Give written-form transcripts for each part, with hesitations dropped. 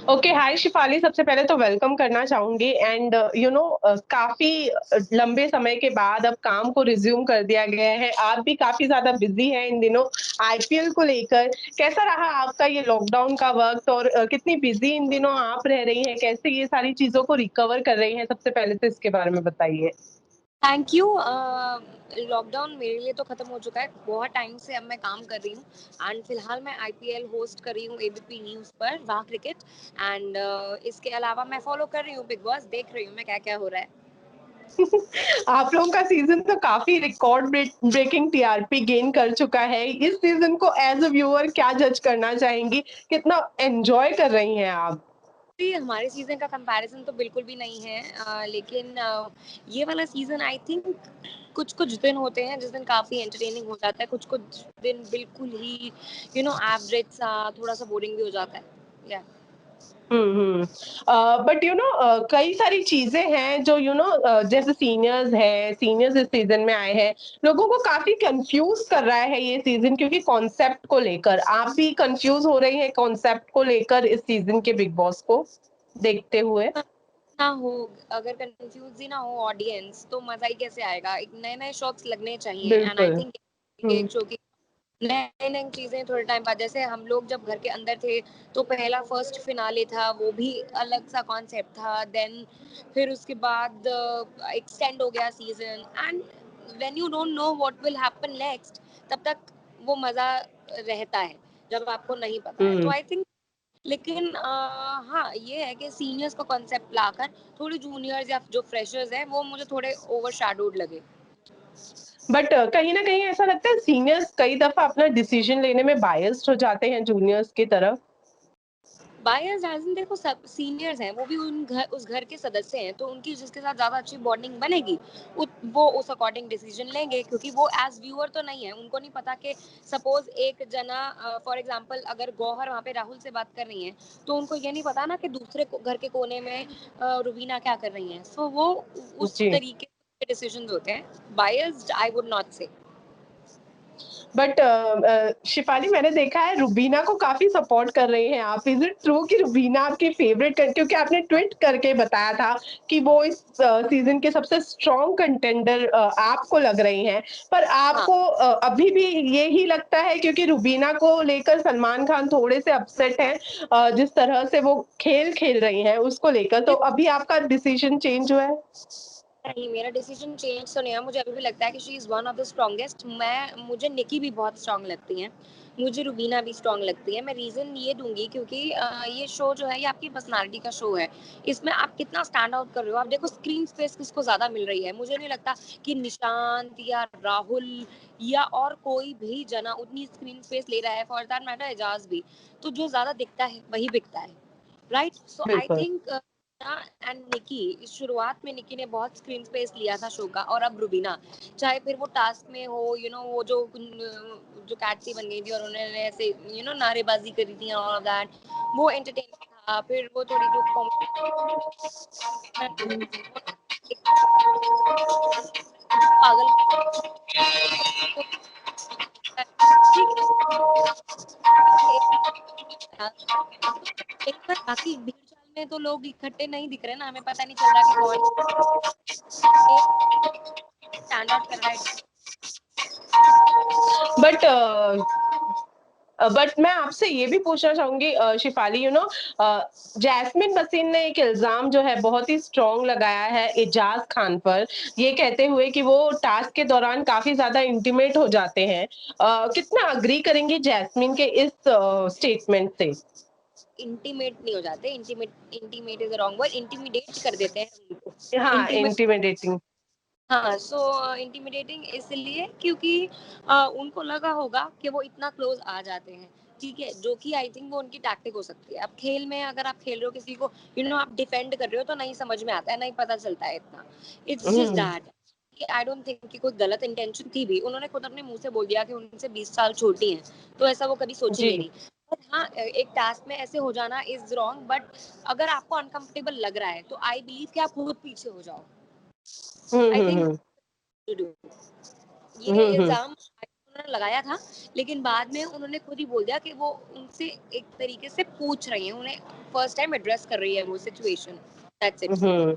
Okay, हाय शिफाली, सबसे पहले तो वेलकम करना चाहूँगी एंड काफ़ी लंबे समय के बाद अब काम को रिज़्यूम कर दिया गया है। आप भी काफ़ी ज़्यादा बिज़ी हैं इन दिनों आईपीएल को लेकर। कैसा रहा आपका ये लॉकडाउन का वक़्त और कितनी बिज़ी इन दिनों आप रह रही हैं? कैसे ये सारी चीज़ों को रिकवर कर रही हैं? सबसे पहले तो इसके बारे में बताइए। Thank you. लॉकडाउन मेरे लिए तो खत्म हो चुका है। बहुत टाइम से अब मैं काम कर रही हूँ एंड फिलहाल मैं आईपीएल होस्ट कर रही हूँ एबीपी न्यूज़ पर वाह क्रिकेट। एंड इसके अलावा मैं फॉलो कर रही हूँ बिग बॉस, देख रही हूँ मैं क्या क्या हो रहा है। आप लोगों का सीज़न तो काफ़ी रिकॉर्ड ब्रेकिंग टीआरपी गेन कर चुका है। इस सीज़न को एज़ अ व्यूअर क्या जज करना चाहेंगी? कितना एन्जॉय कर रही हैं आप? जी, हमारे सीजन का कंपैरिजन तो बिल्कुल भी नहीं है, लेकिन ये वाला सीजन आई थिंक कुछ कुछ दिन होते हैं जिस दिन काफी एंटरटेनिंग हो जाता है, कुछ कुछ दिन बिल्कुल ही एवरेज सा, थोड़ा सा बोरिंग भी हो जाता है। या हुँ। बट कई सारी चीज़ें हैं जो जैसे सीनियर्स इस सीज़न में आए हैं, लोगों को काफ़ी कन्फ्यूज़ कर रहा है ये सीज़न क्योंकि कॉन्सेप्ट को लेकर। आप भी कन्फ्यूज़ हो रही हैं कॉन्सेप्ट को लेकर इस सीज़न के बिग बॉस को देखते हुए? ना हो, अगर कंफ्यूज ही ना हो ऑडियंस तो मजा ही कैसे आएगा। एक नए नए शॉट्स लगने चाहिए एंड आई बिल्कुल। थिंक हुँ। एक शो की नई नई चीजें थोड़े टाइम बाद, जैसे हम लोग जब घर के अंदर थे तो पहला फर्स्ट फिनाले था, वो भी अलग सा कॉन्सेप्ट था। देन फिर उसके बाद एक्सटेंड हो गया season and when you don't know what will happen next, तब तक वो मजा रहता है जब आपको नहीं पता है। तो हुँ। आई थिंक लेकिन हाँ, ये है कि सीनियर्स का कॉन्सेप्ट लाकर थोड़े जूनियर्स या जो फ्रेशर्स हैं वो मुझे थोड़े ओवरशैडोड लगे। बट कहीं न कहीं ऐसा लगता है सीनियर्स कई दफ़ा अपना डिसीज़न लेने में बायस्ड हो जाते हैं जूनियर्स की तरफ। बायर्स एज़ इन, देखो सब सीनियर्स हैं, वो भी उस घर के सदस्य हैं, तो उनकी जिसके साथ ज़्यादा अच्छी बॉन्डिंग बनेगी, वो उस अकॉर्डिंग डिसीजन लेंगे, क्योंकि वो एज़ व्यूअर तो नहीं है, उनको नहीं पता कि सपोज़ एक जना फॉर एग्जांपल अगर गौहर वहाँ पे राहुल से बात कर रही हैं, तो उनको ये नहीं पता ना कि दूसरे घर के कोने में रुबीना क्या कर रही हैं। सो वो उस जी। तरीके के डिसीजंस होते हैं। बायस्ड आई वुड नॉट से। बट शिफाली, मैंने देखा है रुबीना को काफ़ी सपोर्ट कर रही हैं आप। इज़ इट ट्रू कि रुबीना आपकी फ़ेवरेट क्योंकि आपने ट्वीट करके बताया था कि वो इस सीज़न के सबसे स्ट्रॉन्ग कंटेंडर आपको लग रही हैं। पर हाँ। आपको अभी भी यही लगता है क्योंकि रुबीना को लेकर सलमान खान थोड़े से अपसेट हैं जिस तरह से वो खेल खेल रही हैं उसको लेकर, तो अभी आपका डिसीज़न चेंज हुआ है? नहीं, मेरा डिसीजन चेंज तो नहीं है। मुझे अभी भी लगता है कि she is one of the strongest. मुझे निकी भी बहुत स्ट्रॉन्ग लगती हैं, मुझे रुबीना भी स्ट्रॉन्ग लगती है। मैं रीज़न ये दूँगी क्योंकि ये शो जो है ये आपकी पर्सनैलिटी का शो है। इसमें आप कितना स्टैंड आउट कर रहे हो। आप देखो स्क्रीन स्पेस किसको ज़्यादा मिल रही है। मुझे नहीं लगता कि निशांत या राहुल या और कोई भी जना उतनी स्क्रीन स्पेस ले रहा है, फॉर दैट मैटर एजाज भी। तो जो ज़्यादा दिखता है वही बिकता है, राइट? सो आई बिल्कुल। थिंक एंड निकी, शुरुआत में निकी ने बहुत स्क्रीन स्पेस लिया था शो का, और अब रुबीना, चाहे फिर वो टास्क में हो, वो जो कैटसी बन गई थी और उन्होंने ऐसे नारेबाजी करी थी और ऑल दैट, वो एंटरटेनिंग था। फिर वो थोड़ी जो कॉमेडी पागल, ठीक है, एक बार बाकी भीड़ चाल में तो लोग इकट्ठे नहीं दिख रहे ना, हमें पता नहीं चल रहा कि कौन एक स्टैंड आउट कर रहा है। बट बट मैं आपसे ये भी पूछना चाहूँगी शिफाली, जैस्मिन मसीन ने एक इल्ज़ाम जो है बहुत ही स्ट्रॉन्ग लगाया है एजाज़ खान पर, ये कहते हुए कि वो टास्क के दौरान काफ़ी ज़्यादा इंटिमेट हो जाते हैं। कितना एग्री करेंगी जैस्मिन के इस स्टेटमेंट से? इंटीमेट नहीं हो जाते, intimate intimate is wrong word, intimidate कर देते हैं उनको। हाँ, इंटीमेट, इंटिमिडेटिंग। हाँ। सो इंटीमिडेटिंग इसलिए क्योंकि उनको लगा होगा कि वो इतना क्लोज आ जाते हैं, ठीक है, जो कि आई थिंक वो उनकी टैक्टिक हो सकती है। अब खेल में अगर आप खेल रहे हो किसी को, आप डिफेंड कर रहे हो, तो नहीं समझ में आता है, नहीं पता चलता है इतना। It's just hmm. That. I don't think कि कोई गलत इंटेंशन थी भी। उन्होंने खुद अपने मुंह से बोल दिया कि उनसे 20 साल छोटी हैं, तो ऐसा वो कभी जी। सोचेंगे नहीं। बट हाँ, एक टास्क में ऐसे हो जाना इज रॉन्ग, बट अगर आपको अनकंफर्टेबल लग रहा है तो आई बिलीव कि आप खुद पीछे हो जाओ। हुँ, आई हुँ, थिंक हुँ। टू डू हुँ, ये हुँ। इल्जाम आई उन्होंने लगाया था, लेकिन बाद में उन्होंने खुद ही बोल दिया कि वो उनसे एक तरीके से पूछ रही हैं, उन्हें फर्स्ट टाइम एड्रेस कर रही है वो सिचुएशन, दैट्स इट। हुँ।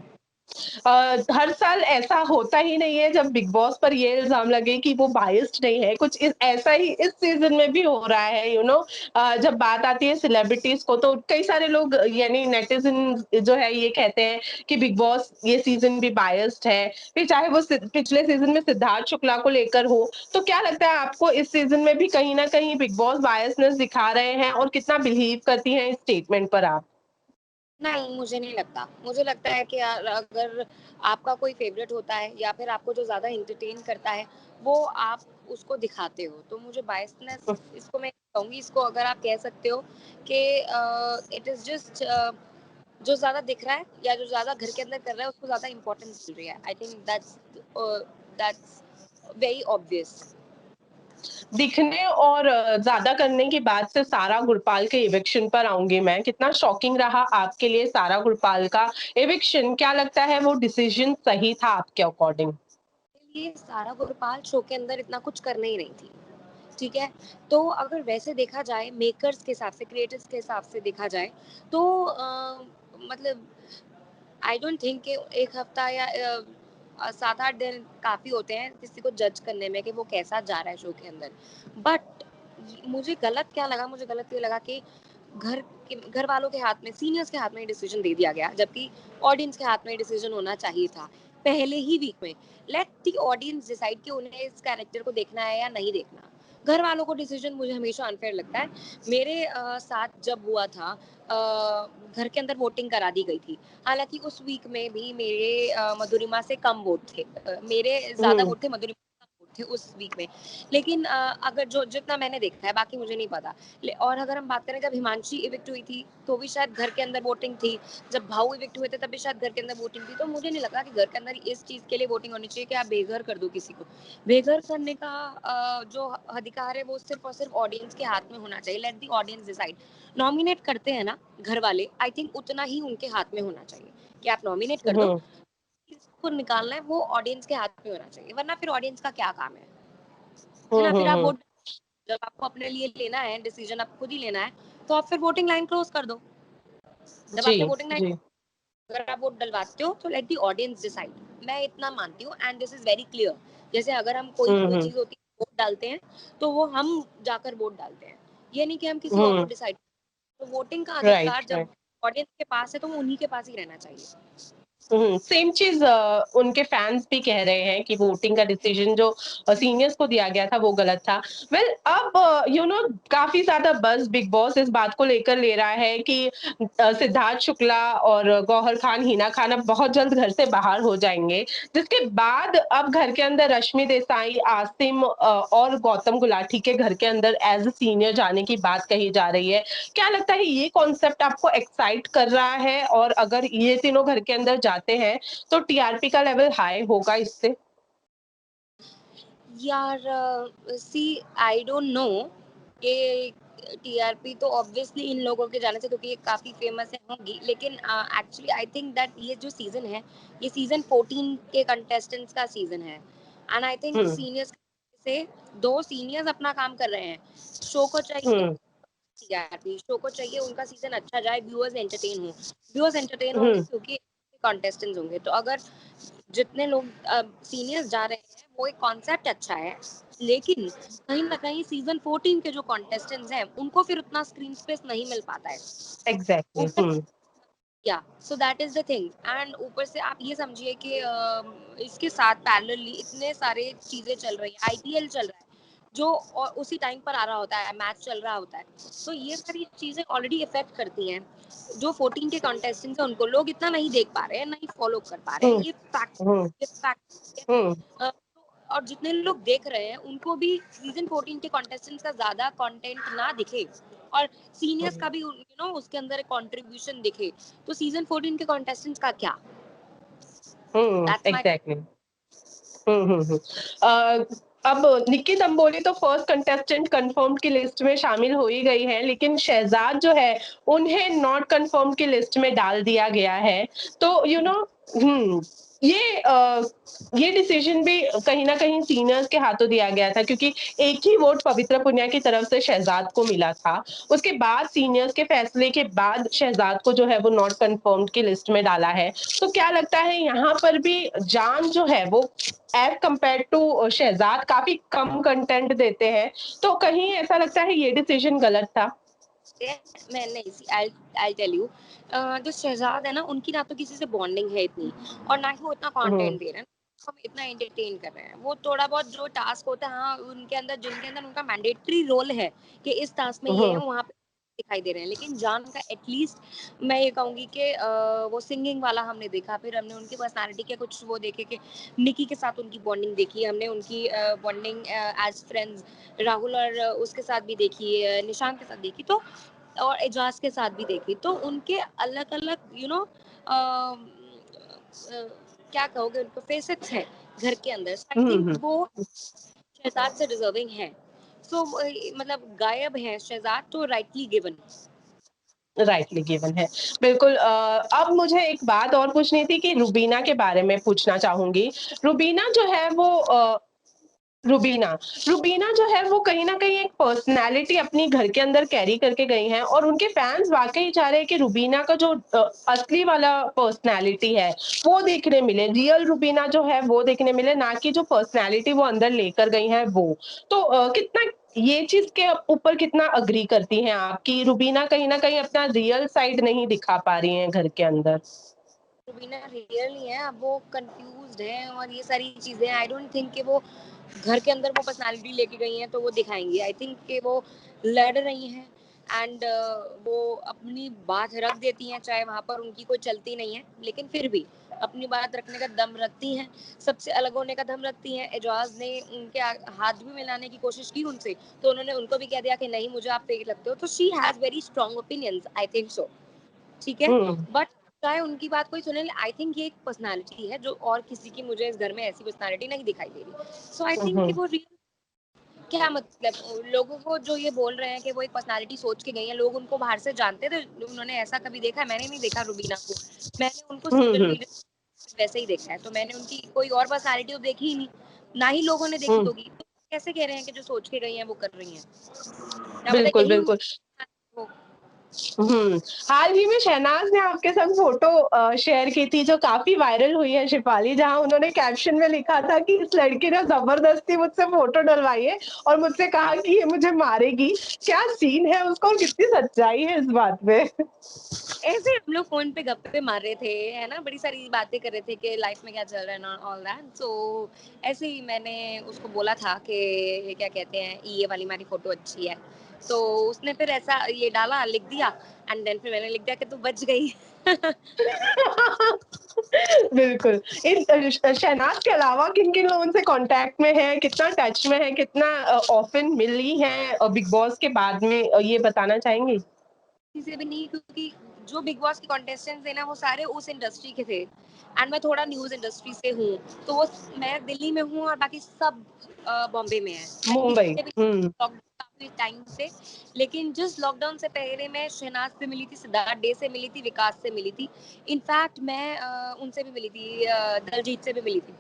हर साल ऐसा होता ही नहीं है जब बिग बॉस पर ये इल्ज़ाम लगे कि वो बायस्ड नहीं है, कुछ इस ऐसा ही इस सीज़न में भी हो रहा है जब बात आती है सेलिब्रिटीज़ को तो कई सारे लोग यानी नेटिज़न जो है ये कहते हैं कि बिग बॉस ये सीज़न भी बायस्ड है, फिर चाहे वो पिछले सीज़न में सिद्धार्थ शुक्ला को लेकर हो, तो क्या लगता है आपको इस सीज़न में भी कहीं न कहीं बिग बॉस बायसनेस दिखा रहे हैं और कितना बिलीव करती हैं इस स्टेटमेंट पर आप? नहीं, मुझे नहीं लगता। मुझे लगता है कि यार अगर आपका कोई फ़ेवरेट होता है या फिर आपको जो ज़्यादा एंटरटेन करता है, वो आप उसको दिखाते हो। तो मुझे बायसनेस इसको मैं कहूँगी, इसको अगर आप कह सकते हो कि इट इज़ जस्ट जो ज़्यादा दिख रहा है या जो ज़्यादा घर के अंदर कर रहा है उसको ज़्यादा इम्पोर्टेंस मिल रही है। I think that's very obvious. दिखने और ज़्यादा करने की बात से सारा गुरपाल के इविक्शन पर आऊँगी मैं। कितना शॉकिंग रहा आपके लिए सारा गुरपाल का इविक्शन? क्या लगता है वो डिसीज़न सही था आपके अकॉर्डिंग? ये सारा गुरपाल शो के अंदर इतना कुछ करने ही नहीं थी। ठीक है? तो अगर वैसे देखा जाए मेकर्स के हिसाब से, क्रिएटर्स के हिसाब से देखा जाए तो मतलब आई डोंट थिंक कि 1 हफ्ता या 7-8 दिन काफ़ी होते हैं किसी को जज करने में कि वो कैसा जा रहा है शो के अंदर। बट मुझे गलत क्या लगा, मुझे गलत ये लगा कि घर वालों के हाथ में, सीनियर्स के हाथ में ये डिसीजन दे दिया गया, जबकि ऑडियंस के हाथ में ये डिसीजन होना चाहिए था, पहले ही वीक में। लेट द ऑडियंस डिसाइड कि उन्हें इस कैरेक्टर को देखना है या नहीं देखना। घर वालों को डिसीजन मुझे हमेशा अनफेयर लगता है। मेरे साथ जब हुआ था घर के अंदर वोटिंग करा दी गई थी। हालाँकि उस वीक में भी मेरे मधुरिमा से कम वोट थे। मेरे ज़्यादा हुँ, वोट थे, मधुरिमा से कम वोट थे उस वीक में। लेकिन अगर जो जितना मैंने देखा है, बाकी मुझे नहीं पता। और अगर हम बात करें जब हिमांशी इविक्ट हुई थी, तो भी शायद घर के अंदर वोटिंग थी। जब भाऊ इविक्ट हुए थे तब भी शायद घर के अंदर वोटिंग थी। तो मुझे नहीं लगा कि घर के अंदर इस चीज़ के लिए वोटिंग होनी चाहिए कि आप बेघर कर दो किसी को। बेघर करने का जो अधिकार है वो सिर्फ़ और सिर्फ़ ऑडियंस के हाथ में होना चाहिए। Let the audience decide. Nominate करते हैं ना घर वाले, आई थिंक उतना ही उनके हाथ में होना चाहिए कि आप नॉमिनेट कर दो, हुँ, किसको निकालना है वो ऑडियंस के हाथ में होना चाहिए, वरना फिर ऑडियंस का क्या काम है हुँ, ना? हुँ, फिर आप हुँ। वोट, जब आपको अपने लिए लेना है डिसीजन, आपको खुद ही लेना है, तो आप फिर वोटिंग लाइन क्लोज कर दो। जब जी, आपने वोटिंग लाइन, जी। अगर आप वोट डलवाते हो तो लेट दी ऑडियंस डिसाइड। मैं इतना मानती हूँ and this is very clear. जैसे अगर हम कोई हुँ, कोई हुँ। चीज होती है वोट डालते हैं, तो वो हम जाकर वोट डालते हैं, ये नहीं कि हम किसी और को हुँ, डिसाइड। तो वोटिंग का राइट, अधिकार जब राइट। ऑडियंस के पास है तो वो उन्हीं के पास ही रहना चाहिए। सेम चीज़ उनके फैन्स भी कह रहे हैं कि वोटिंग का डिसीजन जो सीनियर्स को दिया गया था वो गलत था। वेल अब काफ़ी ज़्यादा बज़ बिग बॉस इस बात को लेकर ले रहा है कि सिद्धार्थ शुक्ला और गौहर खान, हिना खान अब बहुत जल्द घर से बाहर हो जाएँगे। जिसके बाद अब घर के अंदर रश्मि देसाई, आसिम और गौतम गुलाटी के घर के अंदर एज़ अ सीनियर जाने की बात कही जा रही है। क्या लगता है ये कॉन्सेप्ट आपको एक्साइट कर रहा है? और अगर ये तीनों घर के अंदर जाते हैं, तो टीआरपी का लेवल हाई होगा इससे? यार सी, आई डोंट नो ये टीआरपी तो ऑब्वियसली इन लोगों के जाने से, क्योंकि ये काफी फेमस है, होंगी। लेकिन एक्चुअली आई थिंक दैट ये जो सीजन है, ये सीजन 14 के कंटेस्टेंट्स का सीजन है and I think hmm, seniors से दो सीनियर्स अपना काम कर रहे हैं। शो को चाहिए हुँ, टीआरपी, शो को चाहिए उनका सीजन अच्छा जाए, व्यूअर्स एंटरटेन हो। व्यूअर्स एंटरटेन होंगे हुँ, क्योंकि कंटेस्टेंट्स होंगे। तो अगर जितने लोग सीनियर्स जा रहे हैं, वो एक कॉन्सेप्ट अच्छा है, लेकिन कहीं ना कहीं सीजन 14 के जो कॉन्टेस्टेंट्स हैं उनको फिर उतना स्क्रीन स्पेस नहीं मिल पाता है। एग्ज़ैक्टली ऊपर, हुँ, या so that is the thing and ऊपर से आप ये समझिए कि इसके साथ पैरेलली इतने सारे चीजें चल रही है, आईपीएल चल रहा है जो और उसी टाइम पर आ रहा होता है, मैच चल रहा होता है। तो ये सारी चीजें ऑलरेडी इफेक्ट करती हैं। जो 14 के कंटेस्टेंट्स हैं उनको लोग इतना नहीं देख पा रहे हैं, नहीं फॉलो कर पा रहे हैं, हुँ, ये फैक्ट, हुँ, ये फैक्ट हुँ, है। और जितने लोग देख रहे हैं उनको भी सीजन 14 के कंटेस्टेंट्स का ज्यादा कंटेंट ना दिखे और सीनियर्स का हुँ, भी उसके अंदर एक कंट्रीब्यूशन दिखे, तो सीजन 14 के कॉन्टेस्टेंट्स का क्या? हुँ, दैट्स माय। एग्ज़ैक्टली। हुँ, हुँ, हुँ। अ, अब निक्की दम्बोली तो फर्स्ट कंटेस्टेंट कन्फर्म्ड की लिस्ट में शामिल हो ही गई हैं, लेकिन शहज़ाद जो है, उन्हें नॉट कन्फर्म्ड की लिस्ट में डाल दिया गया है। तो हुँ। ये डिसीजन भी कहीं न कहीं सीनियर्स के हाथों दिया गया था, क्योंकि एक ही वोट पवित्र पुनिया की तरफ से शहज़ाद को मिला था। उसके बाद सीनियर्स के फैसले के बाद शहज़ाद को जो है वो नॉट कन्फर्म्ड की लिस्ट में डाला है। तो क्या लगता है यहाँ पर भी जान जो है वो एज़ कंपेयर्ड टू शहज़ाद काफ़ी कम कंटेंट देते हैं। तो कहीं ऐसा लगता है ये डिसीजन गलत था? मैं नहीं सी आई आई टेल यू, जो शहजाद है ना, उनकी ना तो किसी से बॉन्डिंग है इतनी, और ना ही वो इतना हुँ, कंटेंट दे रहे हैं, हम इतना एंटरटेन कर रहे हैं। वो थोड़ा बहुत जो टास्क होता है, हाँ, उनके अंदर जिनके अंदर उनका मैंडेटरी रोल है कि इस टास्क में ये है, हुँ, वहाँ पे दिखाई दे रहे हैं। लेकिन जान का एटलीस्ट मैं ये कहूंगी कि वो सिंगिंग वाला हमने देखा, फिर हमने उनकी पर्सनालिटी के कुछ वो देखे कि निकी के साथ उनकी बॉन्डिंग देखी, हमने उनकी बॉन्डिंग एज फ्रेंड्स राहुल और उसके साथ भी देखी, निशांत के साथ देखी, तो और एजाज के साथ भी देखी। तो उनके अलग अलग क्या कहोगे, उनको फेसेट्स हैं घर के अंदर। आई हुँ, थिंक हुँ। वो शहजाद से डिजर्विंग है। सो मतलब गायब है शहजाद तो राइटली गिवन। राइटली गिवन है। बिल्कुल अब मुझे एक बात और पूछनी थी कि रुबीना के बारे में पूछना चाहूँगी। रुबीना जो है वो रुबीना रुबीना जो है वो कहीं न कहीं एक पर्सनैलिटी अपनी घर के अंदर कैरी करके गई हैं, और उनके फैन्स वाक़ई चाह रहे हैं कि रुबीना का जो असली वाला पर्सनैलिटी है, वो देखने मिले। रियल रुबीना जो है वो देखने मिले, ना कि जो पर्सनैलिटी वो अंदर लेकर गई हैं वो। तो कितना ये चीज़ के ऊपर कितना एग्री करती हैं आप कि रुबीना कहीं न कहीं अपना रियल साइड नहीं दिखा पा रही हैं घर के अंदर? रुबीना रियल ही है, अब वो कंफ्यूज्ड है और ये सारी चीजें, आई डोंट थिंक कि वो घर के अंदर वो पर्सनालिटी लेके गई हैं तो वो दिखाएंगी। आई थिंक कि वो लड़ रही हैं एंड वो अपनी बात रख देती हैं, चाहे वहां पर उनकी कोई चलती नहीं है, लेकिन फिर भी अपनी बात रखने का दम रखती हैं, सबसे अलग होने का दम रखती हैं। एजाज ने उनके हाथ भी मिलाने की कोशिश की उनसे, तो उन्होंने उनको भी कह दिया कि नहीं, मुझे आप फेक लगते हो। तो she has very strong opinions, I think so. ठीक है, हुँ। बट चाहे उनकी बात कोई सुने, आई थिंक ये एक पर्सनालिटी है जो और किसी की मुझे इस घर में ऐसी पर्सनालिटी नहीं दिखाई दे रही। सो आई हुँ, थिंक कि हुँ। वो क्या मतलब, लोगों को जो ये बोल रहे हैं कि वो एक पर्सनालिटी सोच के गई है, लोग उनको बाहर से जानते थे, उन्होंने ऐसा कभी देखा है? मैंने नहीं देखा रुबीना को। मैंने उनको हुँ, सोशल हुँ। मीडिया वैसे ही देखा है, तो मैंने उनकी कोई और पर्सनालिटी तो देखी ही नहीं, ना ही लोगों ने देखी हुँ। होगी। तो कैसे कह रहे हैं कि जो सोच के गई हैं वो कर रही हैं? क्या पता बिल्कुल, यही बिल्कुल। उनकी हो। हुँ। हाल ही में शहनाज़ ने आपके संग फ़ोटो शेयर की थी जो काफ़ी वायरल हुई है शिफ़ाली, जहाँ उन्होंने कैप्शन में लिखा था कि इस लड़की ने ज़बरदस्ती मुझसे फ़ोटो डलवाई है और मुझसे कहा कि ये मुझे मारेगी। क्या सीन है उसका और कितनी सच्चाई है इस बात में? ऐसे हम लोग फोन पे गप्पे मार रहे थे, है ना, बड़ी सारी बातें कर रहे थे कि लाइफ में क्या चल रहा है ना, ऑल दैट। सो ऐसे ही मैंने उसको बोला था कि ये क्या कहते हैं, ये वाली हमारी फोटो अच्छी है, तो उसने फिर ऐसा ये डाला, लिख दिया, एंड देन फिर मैंने लिख दिया कि तू बच गई। बिल्कुल। शहनाज़ के अलावा किन-किन लोगों से कॉन्टैक्ट में हैं? कितना टच में हैं? कितना ऑफ़न मिली हैं बिग बॉस के बाद में ये बताना चाहेंगी? किसी से भी नहीं, क्योंकि जो बिग बॉस के कॉन्टेस्टेंट्स थे ना, वो सारे उस इंडस्ट्री के थे, एंड मैं थोड़ा न्यूज़ इंडस्ट्री से हूँ, तो वो मैं दिल्ली में हूँ और बाकी सब बॉम्बे में है। मैं किसी मुंबई। से भी हुँ। काफी टाइम से, लेकिन जस्ट लॉकडाउन से पहले मैं शहनाज से मिली थी, सिद्धार्थ डे से मिली थी, विकास से मिली थी। इनफैक्ट मैं उनसे भी मिली थी, दलजीत से भी मिली थी,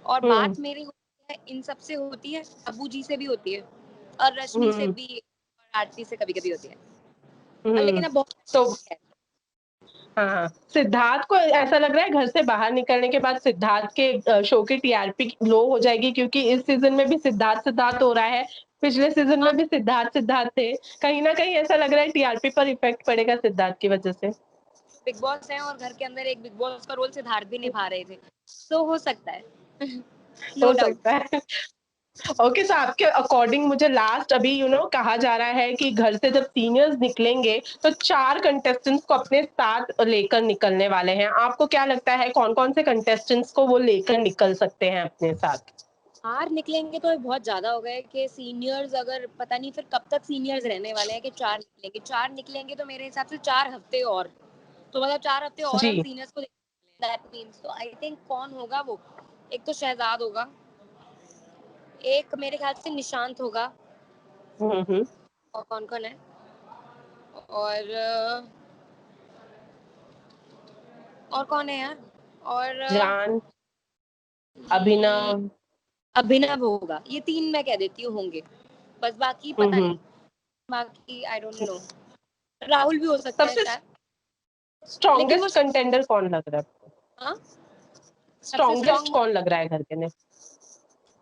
और हुँ, बात मेरी होती है इन सब से होती है, अबू जी से भी होती है, और रश्मि से हुँ, भी, और आरती से कभी कभी होती है। हुँ। लेकिन अब बहुत तो है। हाँ, सिद्धार्थ को ऐसा लग रहा है घर से बाहर निकलने के बाद सिद्धार्थ के शो की टीआरपी लो हो जाएगी, क्योंकि इस सीज़न में भी सिद्धार्थ सिद्धार्थ हो रहा है। पिछले सीज़न हाँ, में भी सिद्धार्थ सिद्धार्थ थे। कहीं न कहीं ऐसा लग रहा है टीआरपी पर इफ़ेक्ट पड़ेगा सिद्धार्थ की वज़ह से। बिग बॉस है और घर के अंदर एक बिग बॉस का रोल सिद्धार्थ भी निभा रहे थे, तो हो सकता है। नो हो डाउट। सकता है। ओके, सो आपके अकॉर्डिंग मुझे लास्ट अभी कहा जा रहा है कि घर से जब सीनियर्स निकलेंगे तो 4 कंटेस्टेंट्स को अपने साथ लेकर निकलने वाले हैं। आपको क्या लगता है कौन-कौन से कंटेस्टेंट्स को वो लेकर निकल सकते हैं अपने साथ? हार निकलेंगे तो बहुत ज्यादा हो गए कि सीनियर्स, अगर पता नहीं फिर कब तक सीनियर्स रहने वाले हैं कि चार निकलेंगे, चार निकलेंगे तो मेरे हिसाब से 4 हफ्ते और, तो मतलब 4 हफ्ते और हम जी। सीनियर्स को दैट मीन्स, तो आई थिंक कौन होगा वो, एक तो शहजाद होगा, एक मेरे ख्याल से निशांत होगा, हुँ, हुँ। और कौन कौन है, और और कौन है यार, और जान, हम्म, अभिनव। अभिनव होगा, ये 3 मैं कह देती हूँ होंगे, बस बाकी पता नहीं, हम्म। बाकी आई डोंट नो। राहुल भी हो सकते हैं सबसे शायद, लेकिन वो स्ट्रॉन्गेस्ट कंटेंडर कौन लग रहा है आपको? हाँ, सबसे स्ट्रॉन्गेस्ट स्ट्रॉन्ग कौन लग रहा है घर के में?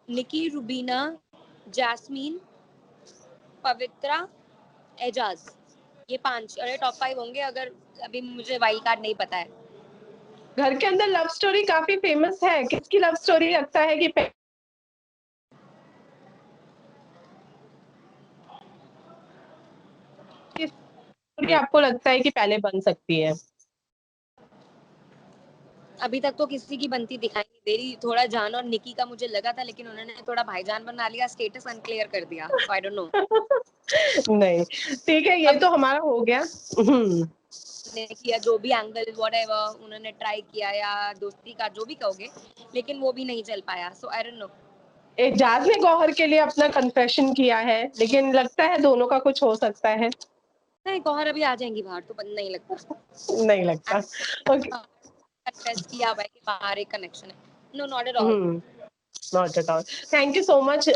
निकी, रुबीना, जैस्मीन, पवित्रा, एजाज, ये 5 अरे टॉप 5 होंगे, अगर अभी मुझे वाइल्ड कार्ड नहीं पता है। घर के अंदर लव स्टोरी काफी फेमस है, किसकी लव स्टोरी लगता है कि स्टोरी आपको लगता है कि पहले बन सकती है? अभी तक तो किसी की बनती दिखाई नहीं दे रही, थोड़ा जान और निकी का मुझे लगा था, लेकिन उन्होंने थोड़ा भाईजान बना लिया, स्टेटस अनक्लियर कर दिया, सो आई डोंट नो। नहीं, ठीक है, ये अब तो हमारा हो गया। ने किया जो भी एंगल व्हाटएवर उन्होंने ट्राई किया, या दोस्ती का जो भी कहोगे, लेकिन वो भी नहीं चल पाया, सो आई डोंट नो। एजाज ने गौहर के लिए अपना कन्फेशन किया है, लेकिन लगता है दोनों का कुछ हो सकता है। नहीं, गौहर अभी आ जाएंगी बाहर, तो नहीं लगता। नहीं लगता। ओके। कन्फेस किया हुआ है कि बाहर एक कनेक्शन है। No, not at all. Not at all. Thank you so much